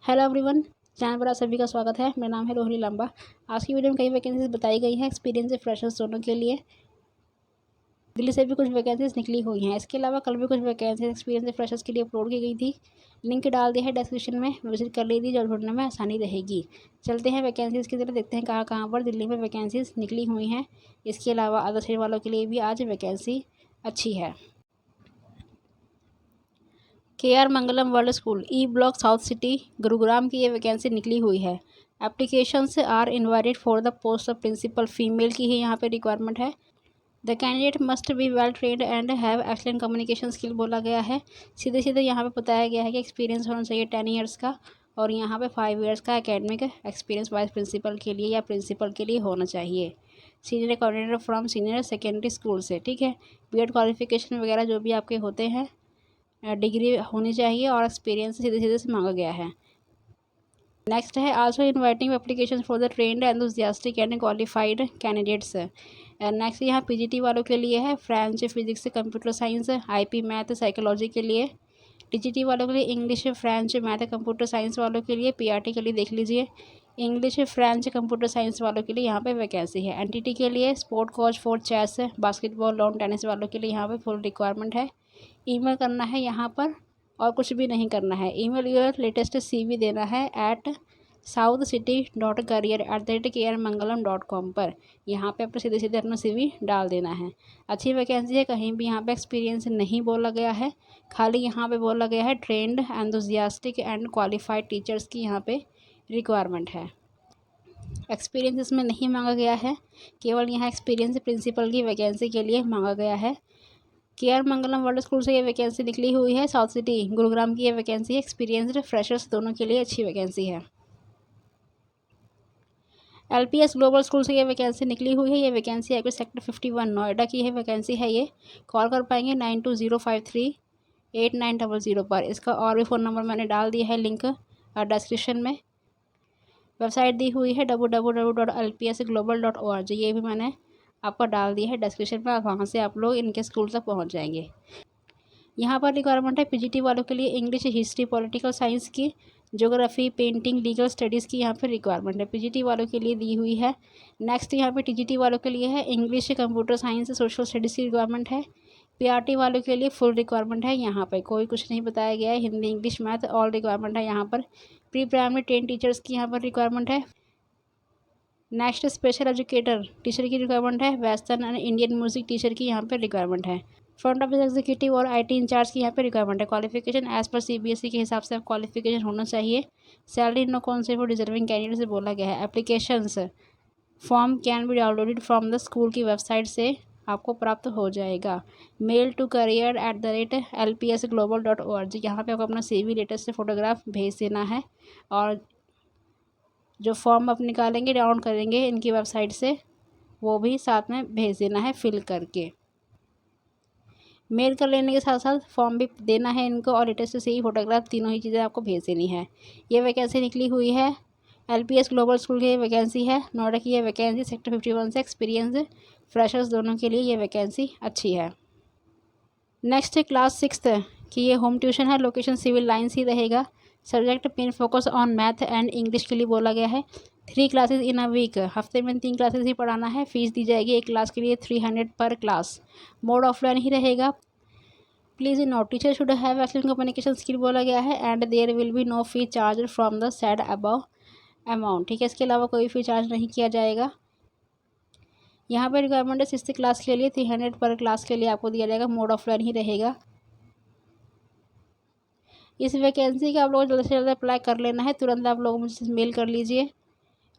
Hello everyone, channel पर आप सभी का स्वागत है। मेरा नाम है रोहिणी लांबा। आज की वीडियो में कई वैकेंसीज बताई गई हैं एक्सपीरियंस फ्रेशर्स दोनों के लिए। दिल्ली से भी कुछ वैकेंसीज निकली हुई हैं। इसके अलावा कल भी कुछ वैकेंसीज एक्सपीरियंस फ्रेशर्स के लिए अपलोड की गई थी। लिंक डाल दिया है डिस्क्रिप्शन में, विजिट कर लीजिए, जो ढूंढने में आसानी रहेगी। चलते हैं वैकेंसीज की तरफ, देखते हैं कहाँ कहाँ पर दिल्ली में वैकेंसीज निकली हुई हैं। इसके अलावा अदर स्टेट वालों के लिए भी आज वैकेंसी अच्छी है। KR Mangalam world school E block south city Gurugram की ये वैकेंसी निकली हुई है। Applications are invited for the post of principal, female की ही यहाँ पे रिक्वायरमेंट है। The candidate must be well trained and have excellent communication skill बोला गया है। सीधे सीधे यहाँ पे बताया गया है कि एक्सपीरियंस होना चाहिए 10 ईयर्स का, और यहाँ पे 5 ईयर्स का एकेडमिक एक्सपीरियंस वाइस प्रिंसिपल के लिए या प्रिंसिपल के लिए होना चाहिए। Senior coordinator from senior secondary school से, ठीक है। B.Ed क्वालिफिकेशन वगैरह जो भी आपके होते हैं, डिग्री होनी चाहिए, और एक्सपीरियंस सीधे सीधे से मांगा गया है। नेक्स्ट है also inviting application for the trend enthusiastic and qualified candidates. Next यहाँ PGT वालों के लिए है, French, physics, computer science, IP math, psychology के लिए। TGT वालों के लिए English, French, math, computer science वालों के लिए। PRT के लिए देख लीजिए, इंग्लिश, फ्रेंच, कंप्यूटर साइंस वालों के लिए यहाँ पे वैकेंसी है। NTT के लिए sport coach for chess, basketball, lawn tennis वालों के लिए यहाँ पे फुल रिक्वायरमेंट है। ईमेल करना है यहाँ पर, और कुछ भी नहीं करना है। ईमेल योर लेटेस्ट CV देना है at southcity.career@krmangalam.com पर। यहाँ पे अपने सीधे सीधे अपना CV डाल देना है। अच्छी वैकेंसी है, कहीं भी यहाँ पे एक्सपीरियंस नहीं बोला गया है, खाली यहाँ पे बोला गया है trend enthusiastic and qualified teachers की यहाँ पे रिक्वायरमेंट है। एक्सपीरियंस इसमें नहीं मांगा गया है, केवल यहाँ एक्सपीरियंस प्रिंसिपल की वैकेंसी के लिए मांगा गया है। KR मंगलम वर्ल्ड स्कूल से ये वैकेंसी निकली हुई है। साउथ सिटी गुरुग्राम की ये वैकेंसी है। एक्सपीरियंस्ड फ्रेशर्स दोनों के लिए अच्छी वैकेंसी है। LPS ग्लोबल स्कूल से ये वैकेंसी निकली हुई है। ये वैकेंसी है सेक्टर 51 नोएडा की है वैकेंसी है। ये कॉल कर पाएंगे 92053890 पर। इसका और भी फ़ोन नंबर मैंने डाल दिया है, लिंक डिस्क्रिप्शन में। वेबसाइट दी हुई है www.lpsglobal.org, ये भी मैंने आपको डाल दिया है डिस्क्रिप्शन में। वहाँ से आप लोग इनके स्कूल तक पहुँच जाएंगे। यहाँ पर रिक्वायरमेंट है PGT वालों के लिए इंग्लिश, हिस्ट्री, पॉलिटिकल साइंस की, ज्योग्राफी, पेंटिंग, लीगल स्टडीज़ की यहाँ पर रिक्वायरमेंट है, PGT वालों के लिए दी हुई है। नेक्स्ट यहाँ पे TGT वालों के लिए है English, computer science, social studies की रिक्वायरमेंट है। PRT वालों के लिए फुल रिक्वायरमेंट है। यहाँ पर कोई कुछ नहीं बताया गया है, Hindi, English, math all requirement है यहाँ पर। प्री प्राइमरी 10 टीचर्स की यहाँ पर रिक्वायरमेंट है। नेक्स्ट स्पेशल एजुकेटर टीचर की रिक्वायरमेंट है। Western and Indian music teacher की यहाँ पर रिक्वायरमेंट है। फ्रंट ऑफिस एग्जीक्यूटिव और IT इंचार्ज की यहाँ पे रिक्वायरमेंट है। क्वालिफिकेशन एज पर CBSE के हिसाब से आप क्वालिफिकेशन होना चाहिए। Salary no concept for deserving candidate से बोला गया है। Applications form can be downloaded from the school की वेबसाइट से आपको प्राप्त हो जाएगा। मेल टू career@lpsglobal.org, यहाँ पे आपको अपना CV लेटेस्ट से फोटोग्राफ भेज देना है, और जो फॉर्म आप निकालेंगे, डाउनलोड करेंगे इनकी वेबसाइट से, वो भी साथ में भेज देना है फिल करके। मेल कर लेने के साथ साथ फॉर्म भी देना है इनको, और लेटेस्ट से ही फोटोग्राफ, तीनों ही चीज़ें आपको भेज देनी है। ये वैकेंसी निकली हुई है। LPS ग्लोबल स्कूल की ये वैकेंसी है। नोएडा की ये वैकेंसी सेक्टर 51 से। एक्सपीरियंस फ्रेशर्स दोनों के लिए ये वैकेंसी अच्छी है। नेक्स्ट है क्लास 6 की ये होम ट्यूशन है। लोकेशन सिविल लाइन्स ही रहेगा। Subject main focus on math and English के लिए बोला गया है। 3 क्लासेज इन अ वीक, हफ्ते में 3 क्लासेज ही पढ़ाना है। फीस दी जाएगी एक क्लास के लिए 300 पर क्लास। मोड ऑफलाइन ही रहेगा। Please note teacher should have excellent communication skill बोला गया है, and there will be no fee charge from the said above amount, ठीक है। इसके अलावा कोई फी चार्ज नहीं किया जाएगा। यहाँ पर रिक्वायरमेंट है 6th क्लास के लिए 300 पर क्लास के लिए आपको दिया जाएगा। मोड ऑफलाइन ही रहेगा। इस वैकेंसी का आप लोग जल्द से जल्द अप्लाई कर लेना है। तुरंत आप लोग मुझसे मेल कर लीजिए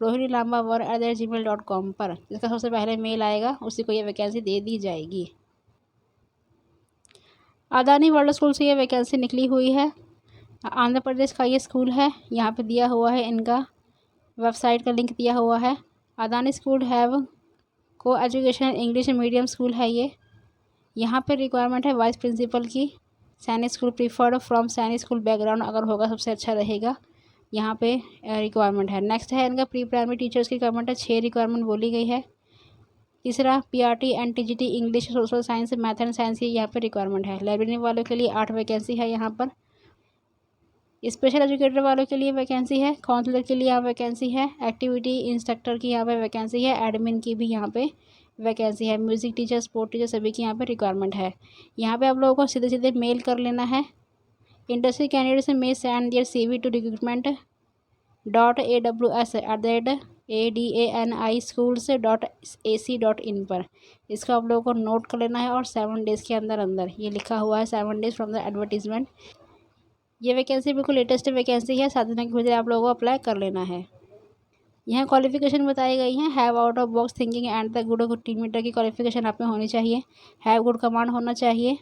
rohinilamba1@gmail.com पर। जिसका सबसे पहले मेल आएगा उसी को ये वैकेंसी दे दी जाएगी। अदानी वर्ल्ड स्कूल से ये वैकेंसी निकली हुई है। आंध्र प्रदेश का ये स्कूल है। यहाँ पे दिया हुआ है इनका वेबसाइट का लिंक दिया हुआ है। अदानी स्कूल हैव को एजुकेशन इंग्लिश मीडियम स्कूल है ये। यहाँ पे रिक्वायरमेंट है वाइस प्रिंसिपल की। सैनिक स्कूल प्रीफर्ड फ्रॉम सैनिक स्कूल बैकग्राउंड अगर होगा सबसे अच्छा रहेगा। यहाँ पे रिक्वायरमेंट है। नेक्स्ट है इनका प्री प्राइमरी टीचर्स की रिक्वायरमेंट है। 6 रिक्वायरमेंट बोली गई है। तीसरा PRT and TGT English, social science, math and science की यहाँ पर रिक्वायरमेंट है। लाइब्रेरी वालों के लिए 8 वैकेंसी है यहाँ पर। स्पेशल एजुकेटर वालों के लिए वैकेंसी है, काउंसलर के लिए यहाँ वैकेंसी है, एक्टिविटी इंस्ट्रक्टर की यहाँ पे वैकेंसी है, एडमिन की भी यहाँ पे वैकेंसी है, म्यूज़िक टीचर, स्पोर्ट टीचर सभी की यहाँ पे रिक्वायरमेंट है। यहाँ पे आप लोगों को सीधे सीधे मेल कर लेना है। Industry candidates may send their CV to recruitment.aws@adani.schools.ac.in पर। इसको आप लोगों को नोट कर लेना है और 7 डेज़ के अंदर अंदर, ये लिखा हुआ है 7 डेज़ फ्रॉम द एडवर्टीजमेंट। ये वैकेंसी बिल्कुल लेटेस्ट वैकेंसी है, 7 दिन के भीतर आप लोगों को अप्लाई कर लेना है। यहाँ क्वालिफिकेशन बताई गई हैं। Have out of box thinking and the good team leader की क्वालिफिकेशन आप में होनी चाहिए। हैव गुड कमांड होना चाहिए।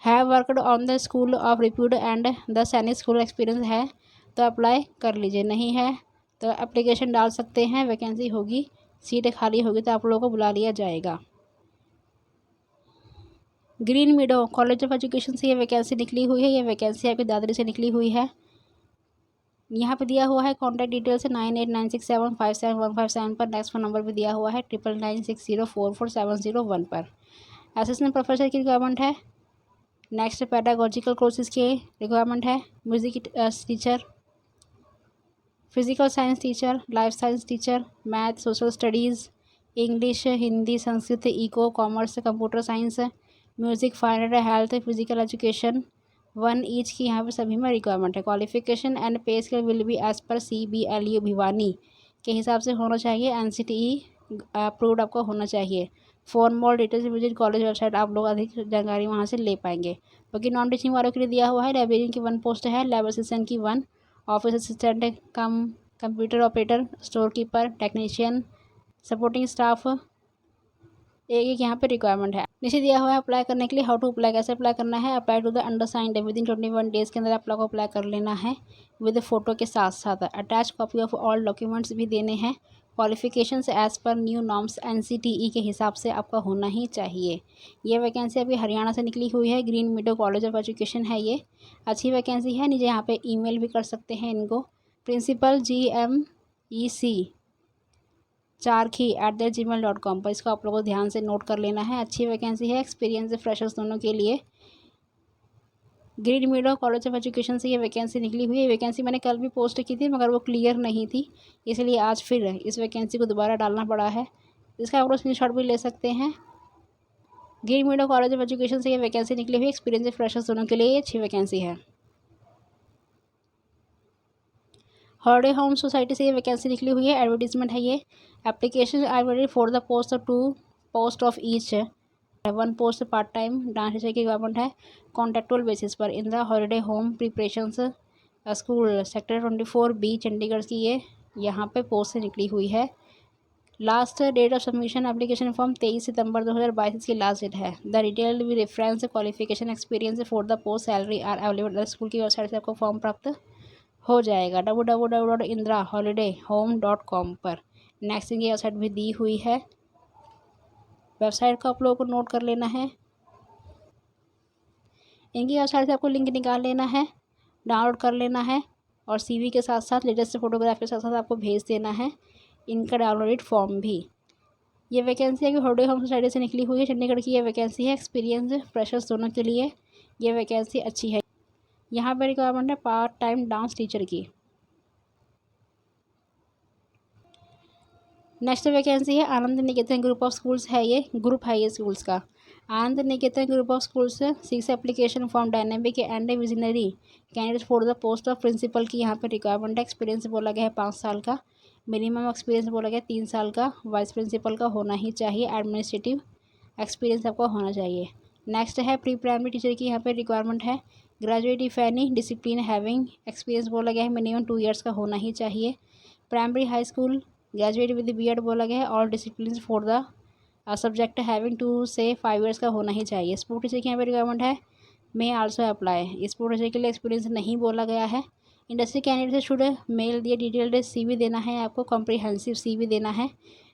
Have worked on the school of repute and the सैनिक स्कूल एक्सपीरियंस है तो अप्लाई कर लीजिए, नहीं है तो एप्लीकेशन डाल सकते हैं। वैकेंसी होगी, सीटें खाली होगी तो आप लोगों को बुला लिया जाएगा। ग्रीन मीडो कॉलेज ऑफ एजुकेशन से ये वैकेंसी निकली हुई है। ये वैकेंसी आपकी दादरी से निकली हुई है। यहाँ पे दिया हुआ है कॉन्टैक्ट डिटेल्स 9896757157 पर। नेक्स्ट फोन नंबर भी दिया हुआ है 9996044701 पर। असिस्टेंट प्रोफेसर की रिक्वायरमेंट है। नेक्स्ट पेडागोजिकल कोर्सेज की रिक्वायरमेंट है। Music teacher, physical science teacher, life science teacher, math, social studies, English, Hindi, Sanskrit, eco, commerce, computer science, music, fine art, health, physical education 1 each की यहाँ पे सभी में रिक्वायरमेंट है। Qualification and pay scale will be as per CBLU Bhiwani के हिसाब से होना चाहिए। NCTE अप्रूव्ड आपको होना चाहिए। For more details visit college website, आप लोग अधिक जानकारी वहाँ से ले पाएंगे। बाकी नॉन टीचिंग वालों के लिए दिया हुआ है लाइब्रेरियन की 1 पोस्ट है, लैब असिस्टेंट की 1, ऑफिस असिस्टेंट कम computer operator, store keeper, technician, supporting staff, एक यहाँ पे रिक्वायरमेंट है। नीचे दिया हुआ है अप्लाई करने के लिए। हाउ टू अप्लाई, कैसे अप्लाई करना है। Apply to the undersigned within 21 days के अंदर आप लोग को अप्लाई कर लेना है विद फ़ोटो के साथ साथ। Attach copy of all documents भी देने हैं। Qualifications as per new norms NCTE के हिसाब से आपका होना ही चाहिए। ये वैकेंसी अभी हरियाणा से निकली हुई है। ग्रीन मीडो कॉलेज ऑफ एजुकेशन है ये। अच्छी वैकेंसी है। नीचे यहाँ पे ईमेल भी कर सकते हैं इनको, प्रिंसिपल GMEC charkhi@gmail.com पर। इसको आप लोगों को ध्यान से नोट कर लेना है। अच्छी वैकेंसी है, एक्सपीरियंस फ्रेशर्स दोनों के लिए। ग्रीन मीडो कॉलेज ऑफ एजुकेशन से ये वैकेंसी निकली हुई है। वैकेंसी मैंने कल भी पोस्ट की थी मगर वो क्लियर नहीं थी, इसलिए आज फिर इस वैकेंसी को दोबारा डालना पड़ा है। इसका आप लोग स्क्रीनशॉट भी ले सकते हैं। ग्रीन मीडो कॉलेज ऑफ एजुकेशन से ये वैकेंसी निकली हुई है। एक्सपीरियंस फ्रेशर्स दोनों के लिए ये अच्छी वैकेंसी है। हॉलिडे होम सोसाइटी से ये वैकेंसी निकली हुई है। एडवर्टीजमेंट है ये। Application I ready for the post of 2 post of each 1 post part time dance teacher की रिक्वायरमेंट है कॉन्ट्रेक्चुअल बेसिस पर in the holiday home preparations school sector 24B Chandigarh की ये यहाँ पे पोस्ट से निकली हुई है। Last date of submission application form 23 सितंबर 2022 की लास्ट डेट है। द डिटेल्ड भी reference qualification experience for the post salary are available. School की वेबसाइट से आपको फॉर्म प्राप्त हो जाएगा www.indraholidayhome.com पर। नेक्स्ट इनकी वेबसाइट भी दी हुई है, वेबसाइट को आप लोगों को नोट कर लेना है। इनकी वेबसाइट से आपको लिंक निकाल लेना है, डाउनलोड कर लेना है और CV के साथ साथ लेटेस्ट फोटोग्राफ के साथ साथ आपको भेज देना है इनका डाउनलोडेड फॉर्म भी। ये वैकेंसी है कि हॉलिडे होम सोसाइटी से निकली हुई है। चंडीगढ़ की ये वैकेंसी है। एक्सपीरियंस फ्रेशर्स दोनों के लिए ये वैकेंसी अच्छी है। यहाँ पर रिक्वायरमेंट है पार्ट टाइम डांस टीचर की। नेक्स्ट वैकेंसी है Anand Niketan group of schools है ये, ग्रुप है ये स्कूल्स का। Anand Niketan group of schools 6 application form dynamic and visionary candidate for the post of principal की यहाँ पे रिक्वायरमेंट है। एक्सपीरियंस बोला गया है 5 साल का, मिनिमम एक्सपीरियंस बोला गया 3 साल का। वाइस प्रिंसिपल का होना ही चाहिए। एडमिनिस्ट्रेटिव एक्सपीरियंस आपको होना चाहिए। नेक्स्ट है प्री प्राइमरी टीचर की यहाँ पे रिक्वायरमेंट है। Graduate if any discipline having experience बोला गया है, मिनिमम 2 ईयर्स का होना ही चाहिए। Primary high school graduate with B.Ed बोला गया है। All discipline for the subject having 2 से 5 ईयर्स का होना ही चाहिए। स्पोर्ट टीचर की यहाँ पे रिक्वायरमेंट है, may also apply. Sport teacher के लिए एक्सपीरियंस नहीं बोला गया है। इंडस्ट्री कैंडिडेट से शुड मेल दिए डिटेल्ड CV देना है आपको, कॉम्प्रिहेंसिव CV देना है।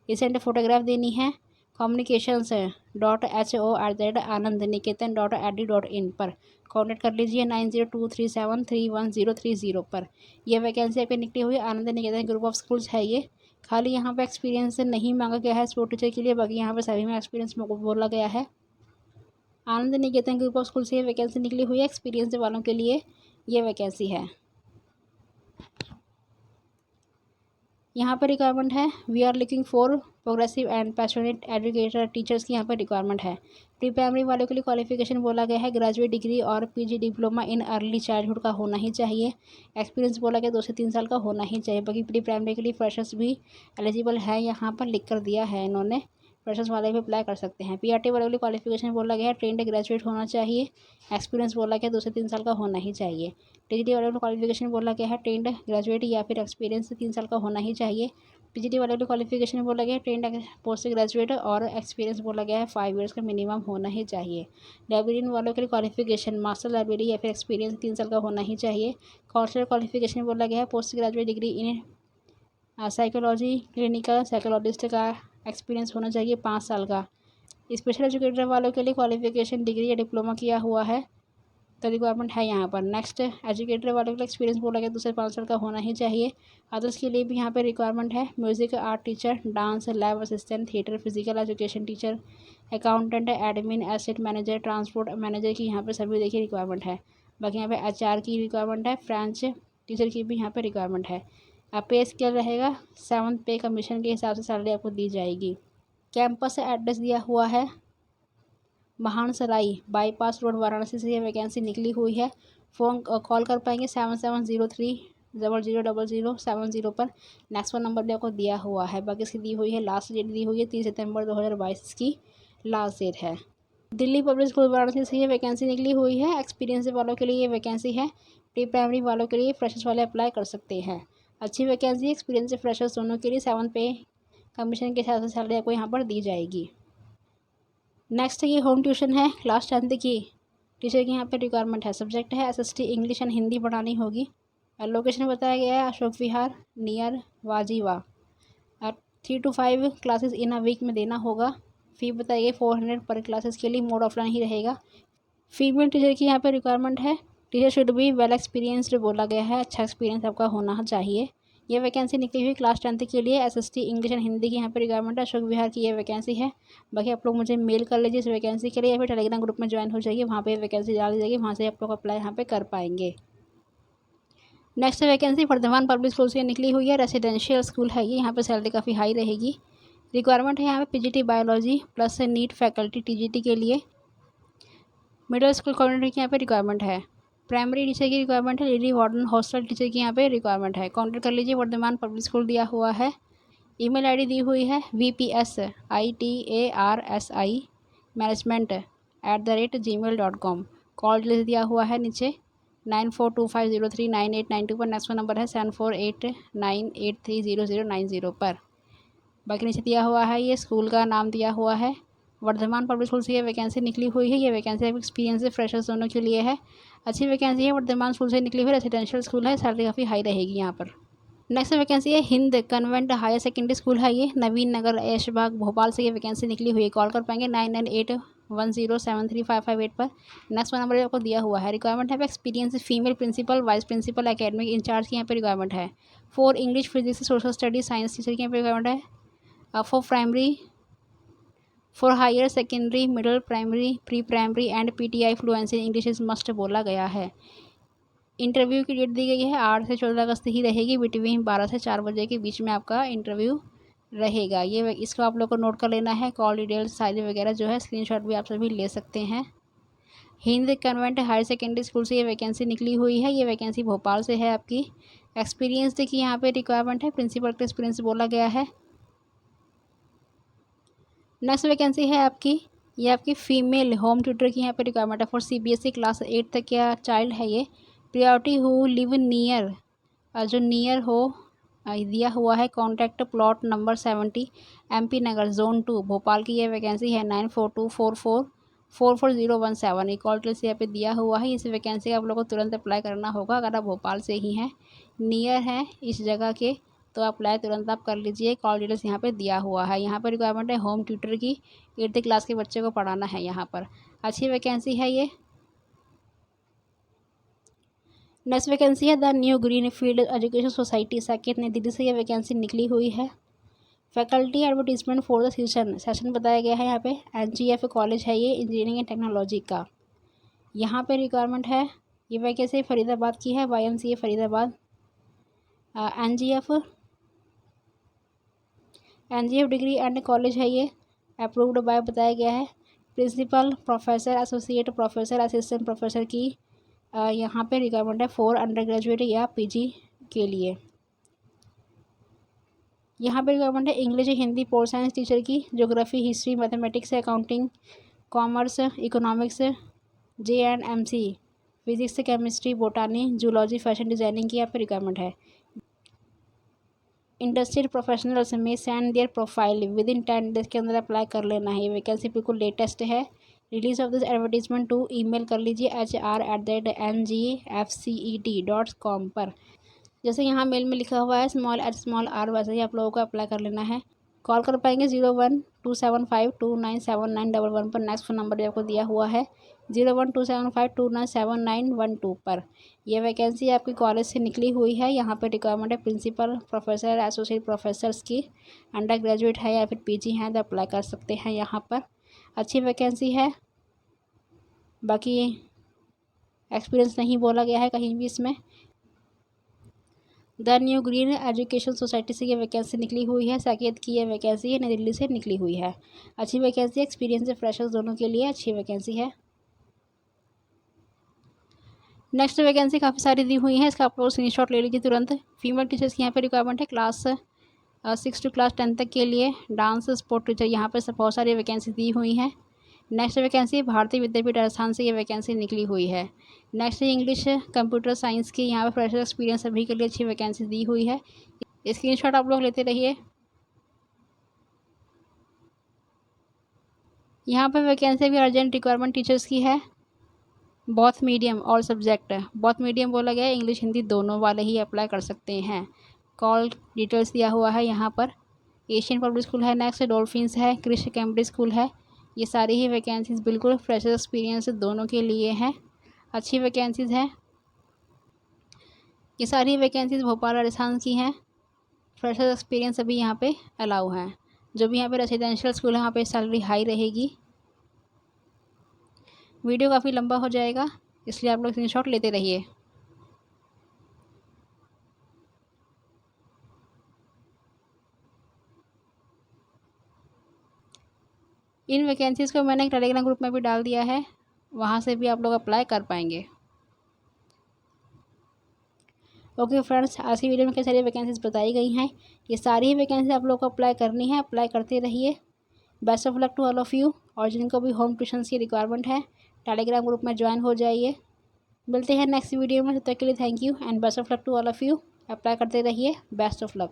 रिसेंट फोटोग्राफ देनी है। communications.ho@anandniketan.edu.in पर कॉन्टैक्ट कर लीजिए 9023731030 पर। यह वैकेंसी आपकी निकली हुई आनंद निकेतन ग्रुप ऑफ स्कूल्स है ये। खाली यहाँ पे एक्सपीरियंस नहीं मांगा गया है स्पोर्ट टीचर के लिए, बाकी यहाँ पे सभी में एक्सपीरियंस बोला गया है। Anand Niketan group of school से वैकेंसी निकली हुई है एक्सपीरियंस वालों के लिए। ये वैकेंसी है। यहाँ पर रिक्वायरमेंट है, we are looking for progressive and passionate educator teachers की यहाँ पर रिक्वायरमेंट है। प्री प्राइमरी वालों के लिए क्वालिफिकेशन बोला गया है ग्रेजुएट डिग्री और PG diploma in early childhood का होना ही चाहिए। एक्सपीरियंस बोला गया 2 से 3 साल का होना ही चाहिए। बाकी प्री प्राइमरी के लिए फ्रेशर्स भी एलिजिबल है, यहाँ पर लिख कर दिया है इन्होंने, फ्रेशर्स वाले भी अप्लाई कर सकते हैं। पीआरटी वाले के लिए क्वालिफिकेशन बोला गया है ट्रेंड ग्रेजुएट होना चाहिए। एक्सपीरियंस बोला गया 2 से 3 साल का होना ही चाहिए। टीजीटी वाले को क्वालिफिकेशन बोला गया है ट्रेंड ग्रेजुएट या फिर एक्सपीरियंस 3 साल का होना ही चाहिए। पीजीटी वाले को क्वालिफिकेशन बोला गया है ट्रेंड पोस्ट ग्रेजुएट और एक्सपीरियंस बोला गया है 5 ईयर्स का मिनिमम होना ही चाहिए। लाइब्रेरियन वालों के लिए क्वालिफिकेशन मास्टर लाइब्रेरी या फिर एक्सपीरियंस 3 साल का होना ही चाहिए। काउंसलर क्वालिफिकेशन बोला गया है post graduate degree in psychology clinical psychologist का एक्सपीरियंस होना चाहिए 5 साल का। स्पेशल एजुकेटर वालों के लिए क्वालिफिकेशन डिग्री या डिप्लोमा किया हुआ है तो रिक्वायरमेंट है यहाँ पर। नेक्स्ट एजुकेटर वालों के लिए एक्सपीरियंस बोला गया 2 से 5 साल का होना ही चाहिए। अदर्स के लिए भी यहाँ पर रिक्वायरमेंट है, music art teacher, dance lab assistant, theatre physical education teacher, accountant, admin, asset manager, transport manager की यहाँ पर सभी देखिए रिक्वायरमेंट है। बाकी यहाँ पे एचआर की रिक्वायरमेंट है, फ्रेंच टीचर की भी यहाँ पर रिक्वायरमेंट है। पे स्केल रहेगा 7th पे कमीशन के हिसाब से सैलरी आपको दी जाएगी। कैंपस एड्रेस दिया हुआ है महानसराई बाईपास रोड वाराणसी से ये वैकेंसी निकली हुई है। फ़ोन कॉल कर पाएंगे 7703000070 पर। नेक्स्ट वन नंबर भी आपको दिया हुआ है। बाकी इसकी दी हुई है, लास्ट डेट दी हुई है 30 सितंबर 2022 की लास्ट डेट है। दिल्ली पब्लिक स्कूल वाराणसी से ये वैकेंसी निकली हुई है। एक्सपीरियंस वालों के लिए ये वैकेंसी है। प्री प्राइमरी वालों के लिए फ्रेशर्स वाले अप्लाई कर सकते हैं। अच्छी वैकेंसी एक्सपीरियंस फ्रेशर्स दोनों के लिए 7th पे कमीशन के हिसाब से सैलरी आपको यहाँ पर दी जाएगी। नेक्स्ट ये होम ट्यूशन है, क्लास 10th की टीचर की यहाँ पे रिक्वायरमेंट है। सब्जेक्ट है एसएसटी इंग्लिश एंड हिंदी पढ़ानी होगी। लोकेशन बताया गया है अशोक विहार नियर वाजीवा। 3 to 5 classes in a week में देना होगा। फ़ी बताई गई 400 पर क्लासेस के लिए, मोड ऑफलाइन ही रहेगा। फीमेल टीचर की यहाँ पे रिक्वायरमेंट है, teacher should be well experienced बोला गया है, अच्छा एक्सपीरियंस आपका होना चाहिए। ये वैकेंसी निकली हुई क्लास 10th के लिए एसएसटी इंग्लिश एंड हिंदी की यहाँ पे रिक्वायरमेंट है। अशोक विहार की ये वैकेंसी है। बाकी आप लोग मुझे मेल कर लीजिए इस वैकेंसी के लिए या फिर टेलीग्राम ग्रुप में ज्वाइन हो जाइए, वहाँ पे वैकेंसी डाल दी जाएगी, वहाँ से आप लोग अप्लाई यहाँ पे कर पाएंगे। Next vacancy Vardhaman public school से निकली हुई है, रेसिडेंशियल स्कूल है ये, यहाँ पर सैलरी काफ़ी हाई रहेगी। रिक्वायरमेंट है यहाँ पे PGT biology plus NEET faculty TGT के लिए। मिडिल स्कूल कोऑर्डिनेटर की यहाँ पे रिक्वायरमेंट है। प्राइमरी टीचर की रिक्वायरमेंट है। लेडी वार्डन हॉस्टल टीचर की यहाँ पे रिक्वायरमेंट है। कॉन्टेक्ट कर लीजिए, वर्धमान पब्लिक स्कूल दिया हुआ है। ईमेल आईडी दी हुई है VPSITARSI management@gmail.com। कॉल डिटेल्स दिया हुआ है नीचे 9425039892 पर। नेक्स्ट नंबर है 7489830090 पर। बाकी नीचे दिया हुआ है, ये स्कूल का नाम दिया हुआ है। वर्धमान पब्लिक स्कूल से ये वैकेंसी निकली हुई है। ये वैकेंसी एक्सपीरियंस से फ्रेशर्स दोनों के लिए है। अच्छी वैकेंसी है, वर्धमान स्कूल से निकली हुई, रेसिडेंशियल स्कूल है, सैलरी काफ़ी हाई रहेगी यहाँ पर। नेक्स्ट वैकेंसी है Hind convent higher secondary school है ये, नवीन नगर ऐशबाग भोपाल से ये वैकेंसी निकली हुई है। कॉल कर पाएंगे 9981073558 पर। नेक्स्ट वन नंबर आपको दिया हुआ है। रिक्वायरमेंट है experience female principal vice principal academic incharge की यहाँ पे रिक्वायरमेंट है। 4 English physics social studies science teacher की यहाँ पे रिक्वायरमेंट है। For primary for higher secondary middle primary pre primary and PTI fluency English is must बोला गया है। इंटरव्यू की डेट दी गई है 8 से 14 अगस्त ही रहेगी, बिटवीन 12 से 4 बजे के बीच में आपका इंटरव्यू रहेगा। ये इसको आप लोग को नोट कर लेना है। कॉल डिटेल्स साइज वगैरह जो है स्क्रीनशॉट भी आप सभी ले सकते हैं। Hind convent higher secondary school से ये वैकेंसी निकली हुई है। ये वैकेंसी भोपाल से है आपकी। एक्सपीरियंस देखिए यहाँ पे रिक्वायरमेंट है, प्रिंसिपल का एक्सपीरियंस बोला गया है। नेक्स्ट वैकेंसी है आपकी, ये आपकी फ़ीमेल होम ट्यूटर की यहाँ पे रिक्वायरमेंट है। फॉर CBSE क्लास 8 तक का चाइल्ड है ये। प्रायोरिटी हु लिव नियर, जो नियर हो दिया हुआ है। कॉन्टैक्ट प्लॉट नंबर 70 MP नगर जोन 2 भोपाल की ये वैकेंसी है। 9424444017 ये कॉल से यहाँ पे दिया हुआ है। इस वैकेंसी का आप लोग को तुरंत अप्लाई करना होगा अगर आप भोपाल से ही हैं, नियर हैं इस जगह के, तो अप्लाई तुरंत आप कर लीजिए। कॉल डिटेल्स यहाँ पे दिया हुआ है। यहाँ पर रिक्वायरमेंट है होम ट्यूटर की, 8th क्लास के बच्चे को पढ़ाना है यहाँ पर। अच्छी वैकेंसी है ये। नेक्स्ट वैकेंसी है the new green field education society Saket नई दिल्ली से ये वैकेंसी निकली हुई है। Faculty advertisement for the session बताया गया है यहाँ पे। NGF कॉलेज है ये, इंजीनियरिंग एंड टेक्नोलॉजी का। यहाँ पे रिक्वायरमेंट है ये वैकेंसी फरीदाबाद की है, YMCA Faridabad. NGF degree and college है ये, अप्रूव्ड बाय बताया गया है। Principal, professor, associate professor, assistant professor की यहाँ पे रिक्वायरमेंट है फॉर अंडर ग्रेजुएट या पीजी के लिए। यहाँ पे रिक्वायरमेंट है English, Hindi, pol science teacher की, geography, history, mathematics, accounting, commerce, economics, JNMC, physics, chemistry, botany, zoology, fashion designing की यहाँ पे रिक्वायरमेंट है। इंडस्ट्रियल प्रोफेशनल्स में send their profile with in 10 days के अंदर अप्लाई कर लेना है। वैकेंसी बिल्कुल लेटेस्ट है। Release of this advertisement to email कर लीजिए hr@ngfcet.com पर। जैसे यहाँ मेल में लिखा हुआ है small r, वैसे ही आप लोगों को अप्लाई कर लेना है। कॉल कर पाएंगे 012752979111 पर। नेक्स्ट फ़ोन नंबर भी आपको दिया हुआ है 012752979112 पर। यह वैकेंसी आपकी कॉलेज से निकली हुई है। यहाँ पर रिक्वायरमेंट है प्रिंसिपल, प्रोफेसर, एसोसिएट प्रोफेसर्स की, अंडर ग्रेजुएट है या फिर पीजी हैं तो अप्लाई कर सकते हैं। यहाँ पर अच्छी वैकेंसी है। बाकी एक्सपीरियंस नहीं बोला गया है कहीं भी इसमें। The new green education society से ये वैकेंसी निकली हुई है। साकेत की ये वैकेंसी है, नई दिल्ली से निकली हुई है। अच्छी वैकेंसी, एक्सपीरियंस फ्रेशर्स दोनों के लिए अच्छी वैकेंसी है। नेक्स्ट वैकेंसी काफ़ी सारी दी हुई है, इसका आप लोग स्क्रीनशॉट ले लीजिए तुरंत। फीमेल टीचर्स की यहाँ पे रिक्वायरमेंट है क्लास 6 to क्लास 10 तक के लिए। डांस, स्पोर्ट टीचर यहाँ पर बहुत सारी वैकेंसी दी हुई हैं। नेक्स्ट वैकेंसी भारतीय विद्यापीठ राजस्थान से ये वैकेंसी निकली हुई है। नेक्स्ट इंग्लिश, कंप्यूटर साइंस की, यहाँ पर फ्रेशर एक्सपीरियंस सभी के लिए अच्छी वैकेंसी दी हुई है। स्क्रीनशॉट आप लोग लेते रहिए। यहाँ पर वैकेंसी भी अर्जेंट रिक्वायरमेंट टीचर्स की है। बहुत मीडियम और सब्जेक्ट है, बहुत मीडियम बोला गया है, इंग्लिश हिंदी दोनों वाले ही अप्लाई कर सकते हैं। कॉल डिटेल्स दिया हुआ है यहाँ पर। एशियन पब्लिक स्कूल है, नेक्स्ट डॉल्फिन्स है, क्रिश कैम्ब्रिज स्कूल है। ये सारी ही वैकेंसीज बिल्कुल फ्रेशर एक्सपीरियंस दोनों के लिए हैं। अच्छी वैकेंसीज हैं। ये सारी वैकेंसीज भोपाल राजस्थान की हैं। फ्रेशर एक्सपीरियंस अभी यहाँ पे अलाउ है। जो भी यहाँ पे रेसिडेंशियल स्कूल है वहाँ पे सैलरी हाई रहेगी। वीडियो काफ़ी लंबा हो जाएगा, इसलिए आप लोग स्क्रीनशॉट लेते रहिए। इन वैकेंसीज़ को मैंने टेलीग्राम ग्रुप में भी डाल दिया है, वहाँ से भी आप लोग अप्लाई कर पाएंगे। ओके फ्रेंड्स, आज की वीडियो में कई सारी वैकेंसीज बताई गई हैं। ये सारी ही वैकेंसी आप लोग को अप्लाई करनी है, अप्लाई करते रहिए। Best of luck to all of you. और जिनको भी होम ट्यूशन की रिक्वायरमेंट है टेलीग्राम ग्रुप में ज्वाइन हो जाइए। मिलते हैं नेक्स्ट वीडियो में, तब तक के लिए thank you and best of luck to all of you. Apply करते रहिए। Best of luck.